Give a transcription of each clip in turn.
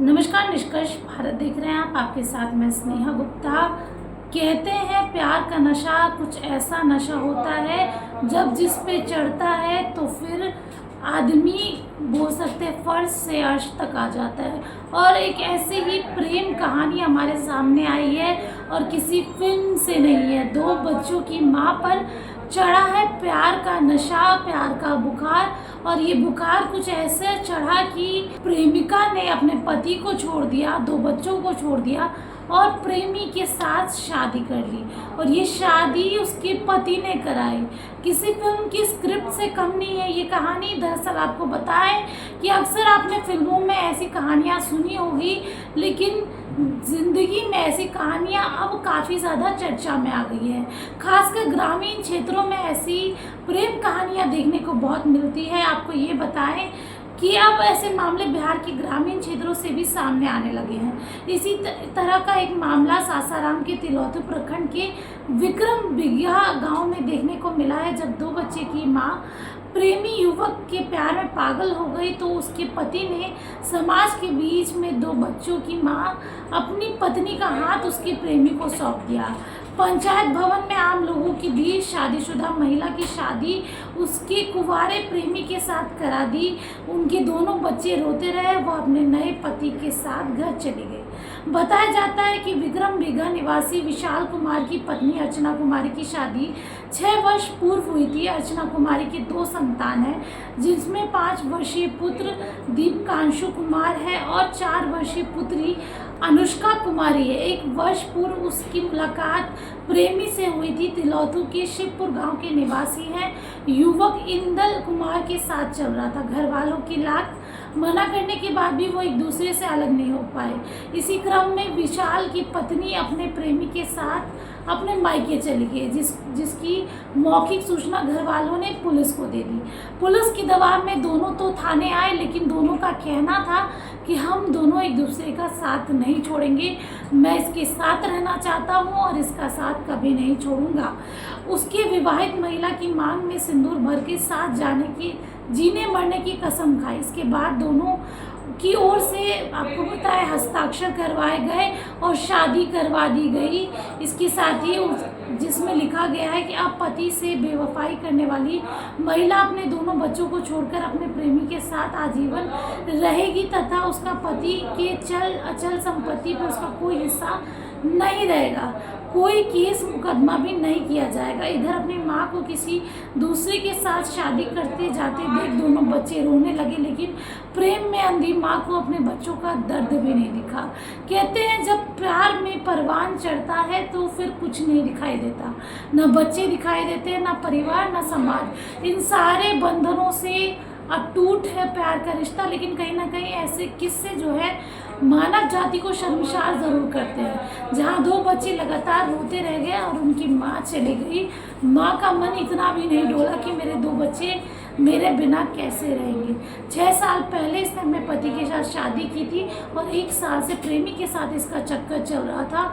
नमस्कार, निष्कर्ष भारत देख रहे हैं आप। आपके साथ मैं स्नेहा गुप्ता। कहते हैं प्यार का नशा कुछ ऐसा नशा होता है जब जिस पे चढ़ता है तो फिर आदमी बोल सकते हैं फर्श से अर्श तक आ जाता है। और एक ऐसी ही प्रेम कहानी हमारे सामने आई है और किसी फिल्म से नहीं है। दो बच्चों की माँ पर चढ़ा है प्यार का नशा, प्यार का बुखार। और ये बुखार कुछ ऐसे चढ़ा कि प्रेमिका ने अपने पति को छोड़ दिया, दो बच्चों को छोड़ दिया और प्रेमी के साथ शादी कर ली। और ये शादी उसके पति ने कराई। किसी फिल्म की स्क्रिप्ट से कम नहीं है ये कहानी। दरअसल आपको बताएं कि अक्सर आपने फिल्मों में ऐसी कहानियाँ सुनी होगी, लेकिन ज़िंदगी में ऐसी कहानियाँ अब काफ़ी ज़्यादा चर्चा में आ गई है। खासकर ग्रामीण क्षेत्रों में ऐसी प्रेम कहानियाँ देखने को बहुत मिलती है। आपको ये बताएं कि अब ऐसे मामले बिहार के ग्रामीण क्षेत्रों से भी सामने आने लगे हैं। इसी तरह का एक मामला सासाराम के तिलौथू प्रखंड के विक्रम बिघा गांव में देखने को मिला है। जब दो बच्चे की मां प्रेमी युवक के प्यार में पागल हो गई तो उसके पति ने समाज के बीच में दो बच्चों की मां अपनी पत्नी का हाथ उसके प्रेमी को सौंप दिया। पंचायत भवन में आम लोगों के बीच शादीशुदा महिला की शादी उसके कुंवारे प्रेमी के साथ करा दी। उनके दोनों बच्चे रोते रहे। वह अपने नए पति के साथ घर चली गई। बताया जाता है कि विक्रम बिघा निवासी विशाल कुमार की पत्नी अर्चना कुमारी की शादी 6 वर्ष पूर्व हुई थी। अर्चना कुमारी के 2 संतान हैं, जिसमें 5 वर्षीय पुत्र दीपकांशु कुमार है और 4 वर्षीय पुत्री अनुष्का कुमारी है। 1 वर्ष पूर्व उसकी मुलाकात प्रेमी से हुई थी। तिलौथू के शिवपुर गांव के निवासी हैं। युवक इंदल कुमार के साथ चल रहा था। घर वालों की लाख मना करने के बाद भी वो एक दूसरे से अलग नहीं हो पाए। इसी क्रम में विशाल की पत्नी अपने प्रेमी के साथ अपने मायके चली गई, जिसकी मौखिक सूचना घर वालों ने पुलिस को दे दी। पुलिस की दबाव में दोनों तो थाने आए, लेकिन दोनों का कहना था कि हम दोनों एक दूसरे का साथ नहीं छोड़ेंगे। मैं इसके साथ रहना चाहता हूँ और इसका साथ कभी नहीं छोड़ूंगा। उसके विवाहित महिला की मांग में सिंदूर भर के साथ जाने की जीने मरने की कसम खाई। इसके बाद दोनों की ओर से आपको पता है हस्ताक्षर करवाए गए और शादी करवा दी गई। इसके साथ ही जिसमें लिखा गया है कि अब पति से बेवफाई करने वाली महिला अपने दोनों बच्चों को छोड़कर अपने प्रेमी के साथ आजीवन रहेगी तथा उसका पति के चल अचल संपत्ति पर उसका कोई हिस्सा नहीं रहेगा। कोई केस मुकदमा भी नहीं किया जाएगा। इधर अपनी माँ को किसी दूसरे के साथ शादी करते जाते देख दोनों बच्चे रोने लगे, लेकिन प्रेम में अंधी माँ को अपने बच्चों का दर्द भी नहीं दिखा। कहते हैं जब प्यार में परवान चढ़ता है तो फिर कुछ नहीं दिखाई देता, न बच्चे दिखाई देते, न परिवार, न समाज। इन सारे बंधनों से अटूट है प्यार का रिश्ता। लेकिन कहीं ना कहीं ऐसे किस्से जो है मानव जाति को शर्मसार ज़रूर करते हैं। जहाँ 2 बच्चे लगातार रोते रह गए और उनकी माँ चली गई। माँ का मन इतना भी नहीं डोला कि मेरे 2 बच्चे मेरे बिना कैसे रहेंगे। 6 साल पहले इसने अपने पति के साथ शादी की थी और 1 साल से प्रेमी के साथ इसका चक्कर चल रहा था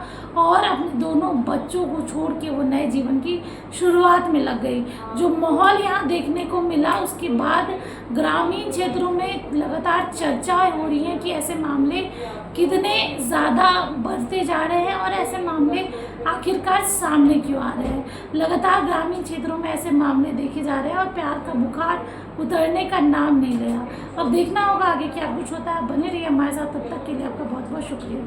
और अपने दोनों बच्चों को छोड़ के वो नए जीवन की शुरुआत में लग गई। जो माहौल यहाँ देखने को मिला उसके बाद ग्रामीण क्षेत्रों में लगातार चर्चाएं हो रही हैं कि ऐसे मामले कितने ज़्यादा बढ़ते जा रहे हैं और ऐसे मामले आखिरकार सामने क्यों आ रहे हैं। लगातार ग्रामीण क्षेत्रों में ऐसे मामले देखे जा रहे हैं और प्यार का बुखार उतरने का नाम नहीं लिया। अब देखना होगा आगे क्या कुछ होता है। बने रहिए हमारे साथ, तब तक के लिए आपका बहुत बहुत शुक्रिया।